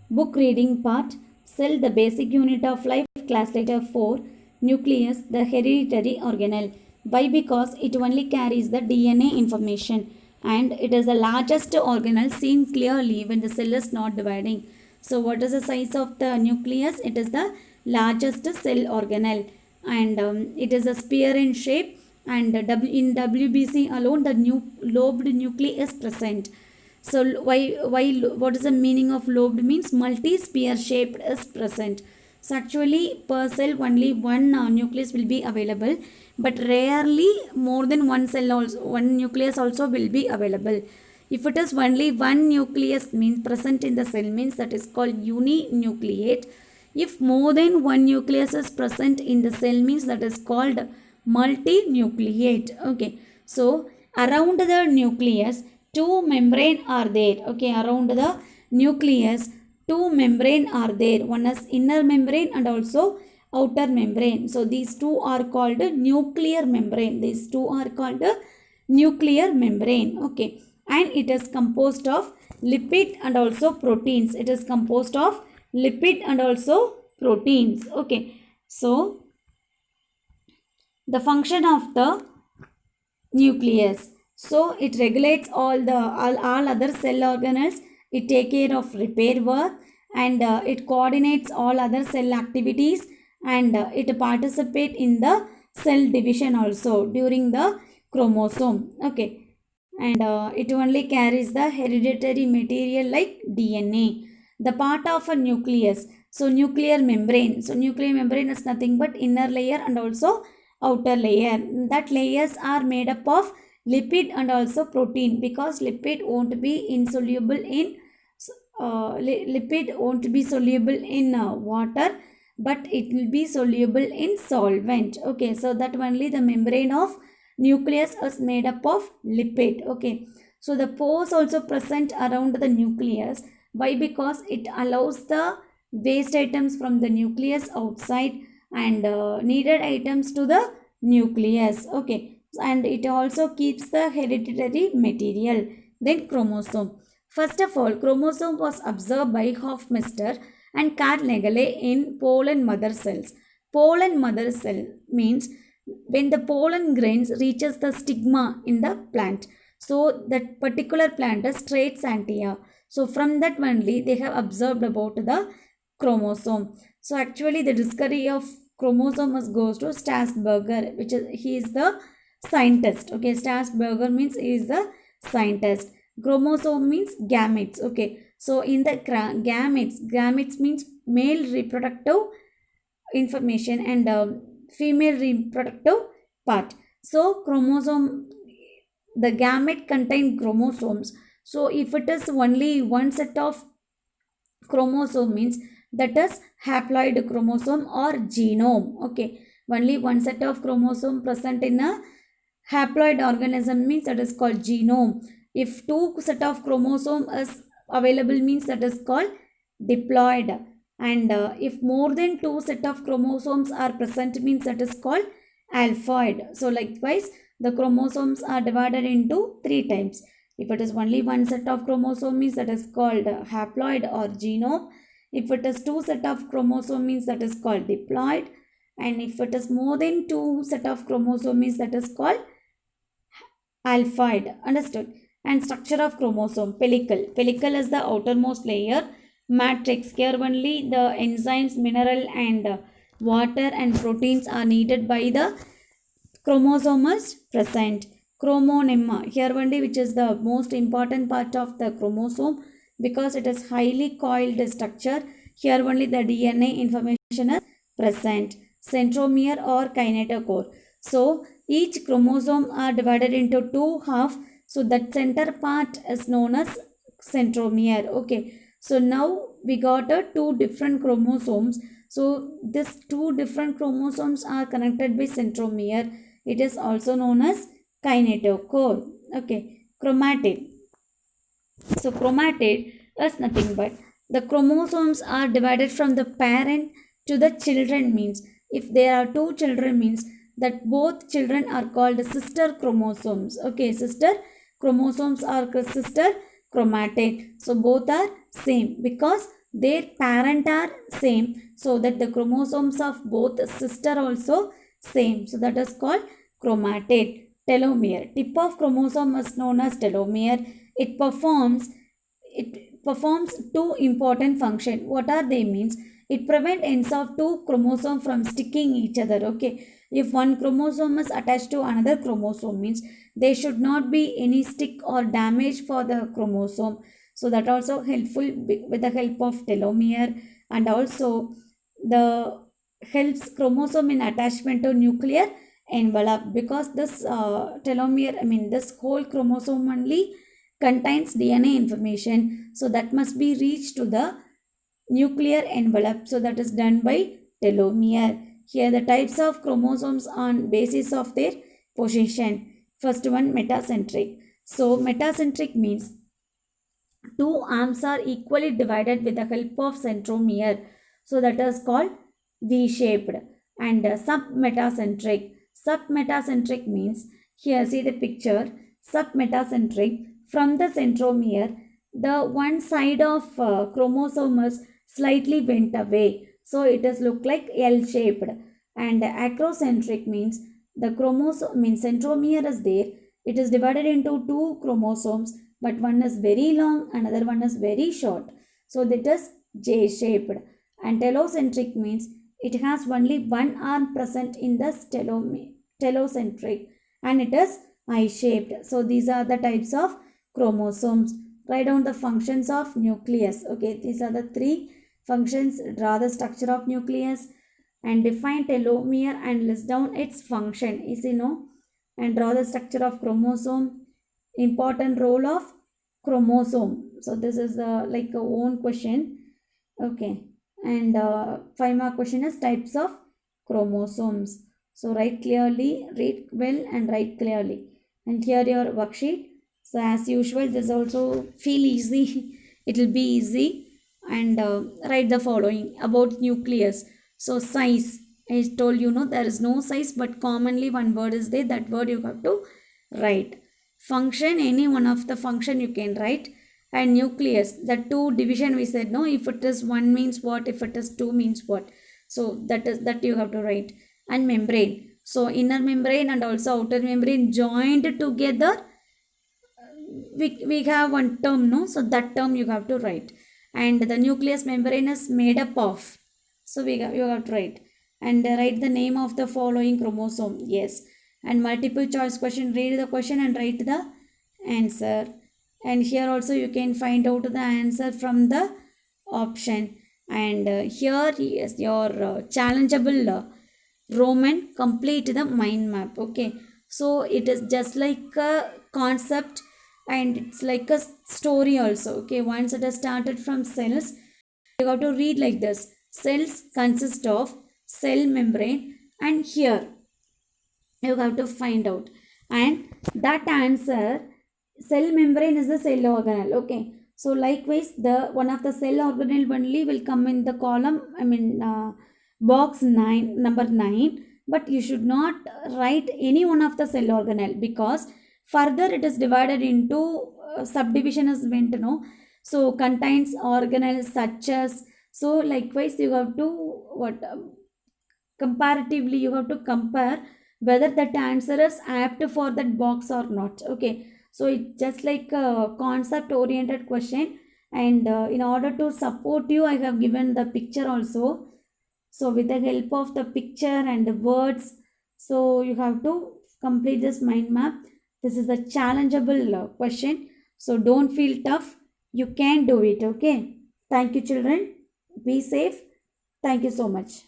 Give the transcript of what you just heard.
Book reading part. Cell, the basic unit of life. Class letter 4. Nucleus, the hereditary organelle. Why? Because it only carries the DNA information and it is the largest organelle seen clearly when the cell is not dividing. So what is the size of the nucleus? It is the largest cell organelle and it is a sphere in shape, and in WBC alone the lobed nuclei is present. So why what is the meaning of lobed? Means multi-sphere shaped is present. So actually per cell only one nucleus will be available, but rarely more than one cell also, one nucleus also will be available. If it is only one nucleus means present in the cell, means that is called uninucleate. If more than one nucleus is present in the cell, means that is called multinucleate. Okay, so around the nucleus two membrane are there. Okay, around the nucleus two membrane are there. One is inner membrane and also outer membrane. So these two are called nuclear membrane. These two are called nuclear membrane. Okay, and it is composed of lipid and also proteins. It is composed of lipid and also proteins. Okay, so the function of the nucleus. So it regulates all other cell organelles. It take care of repair work, and it coordinates all other cell activities, and it participate in the cell division also during the chromosome. Okay, and it only carries the hereditary material like DNA. The part of a nucleus. So nuclear membrane. So nuclear membrane is nothing but inner layer and also outer layer. That layers are made up of lipid and also protein, because lipid won't be insoluble in lipid won't be soluble in water, but it will be soluble in solvent. Okay, so that only the membrane of nucleus is made up of lipid. Okay, so the pores also present around the nucleus. Why? Because it allows the waste items from the nucleus outside and needed items to the nucleus. Okay, and it also keeps the hereditary material. Then chromosome. First of all, chromosome was observed by Hofmeister and Carnegie in pollen mother cells. Pollen mother cell means when the pollen grains reaches the stigma in the plant. So that particular plant is Straightsantia. So from that only they have observed about the chromosome. So actually the discovery of chromosomes goes to Strasburger, which is he is the scientist. Okay, Strasburger means he is the scientist. Chromosome means gametes. Okay, so in the gametes means male reproductive information and female reproductive part. So chromosome, the gamete contain chromosomes. So if it is only one set of chromosome, means that is haploid chromosome or genome. Okay, only one set of chromosome present in a haploid organism means that is called genome. If two set of chromosome is available, means that is called diploid, and if more than two set of chromosomes are present, means that is called alphoid. So likewise the chromosomes are divided into three types. If it is only one set of chromosome, means that is called haploid or genome. If it is two set of chromosome, means that is called diploid, and if it is more than two set of chromosome, means that is called alphoid. Understood? And structure of chromosome. Pellicle. Pellicle is the outermost layer. Matrix. Here only the enzymes, mineral and water and proteins are needed by the chromosome is present. Chromonema. Here only which is the most important part of the chromosome, because it is highly coiled structure. Here only the DNA information is present. Centromere or kinetochore. So each chromosome are divided into two halves. So that center part is known as centromere. Okay, so now we got two different chromosomes. So these two different chromosomes are connected by centromere. It is also known as kinetochore. Okay, chromatid. So chromatid is nothing but the chromosomes are divided from the parent to the children, means if there are two children, means that both children are called sister chromosomes. Okay, sister chromosomes are sister chromatid. So both are same, because their parent are same, so that the chromosomes of both sister also same, so that is called chromatid. Telomere, tip of chromosome is known as telomere. It performs two important function. What are they means? It prevent ends of two chromosome from sticking each other. Okay, if one chromosome is attached to another chromosome means there should not be any stick or damage for the chromosome, so that also helpful with the help of telomere. And also the helps chromosome in attachment to nuclear envelope, because this telomere, I mean this whole chromosome only contains DNA information, so that must be reached to the nuclear envelope, so that is done by telomere. Here the types of chromosomes on basis of their position. First one, metacentric. So metacentric means two arms are equally divided with the help of centromere, so that is called V-shaped. And submetacentric means, here see the picture, submetacentric, from the centromere the one side of chromosome is slightly bent away, so it is look like L-shaped. And acrocentric means the chromosome means centromere is there, it is divided into two chromosomes, but one is very long, another one is very short, so that is J-shaped. And telocentric means it has only one arm present in the telocentric, and it is I-shaped. So these are the types of chromosomes. Write down the functions of nucleus. Okay, these are the three functions. Draw the structure of nucleus and define telomere and list down its function. Easy, no? And draw the structure of chromosome. Important role of chromosome. So this is like a own question. Okay, and 5 mark question is types of chromosomes. So write clearly, read well and write clearly. And here your worksheet. So as usual, this also feel easy. It will be easy. And write the following about nucleus. So size, I told you, no, there is no size, but commonly one word is there. That word you have to write. Function, any one of the function you can write. And nucleus, the two division we said, no, if it is one means what, if it is two means what. So that you have to write. And membrane. So inner membrane and also outer membrane joined together, we have one term, no, so that term you have to write. And the nucleus membrane is made up of, so you have to write. And write the name of the following chromosome. Yes. And multiple choice question, read the question and write the answer. And here also you can find out the answer from the option. And here is your challengeable Roman, complete the mind map. Okay, so it is just like a concept and it's like a story also. Okay, once it has started from cells, you have to read like this. Cells consist of cell membrane, and here you have to find out. And that answer, cell membrane is the cell organelle. Okay, so likewise the one of the cell organelle only will come in the column, I mean box 9, number 9, but you should not write any one of the cell organelle, because further it is divided into subdivision is went, no, so contains organelles such as, so likewise you have to what comparatively you have to compare whether that answer is apt for that box or not. Okay, so it's just like a concept oriented question. And in order to support you, I have given the picture also. So with the help of the picture and the words, so you have to complete this mind map. This is the challengeable question. So don't feel tough. You can do it. Okay. Thank you, children. Be safe. Thank you so much.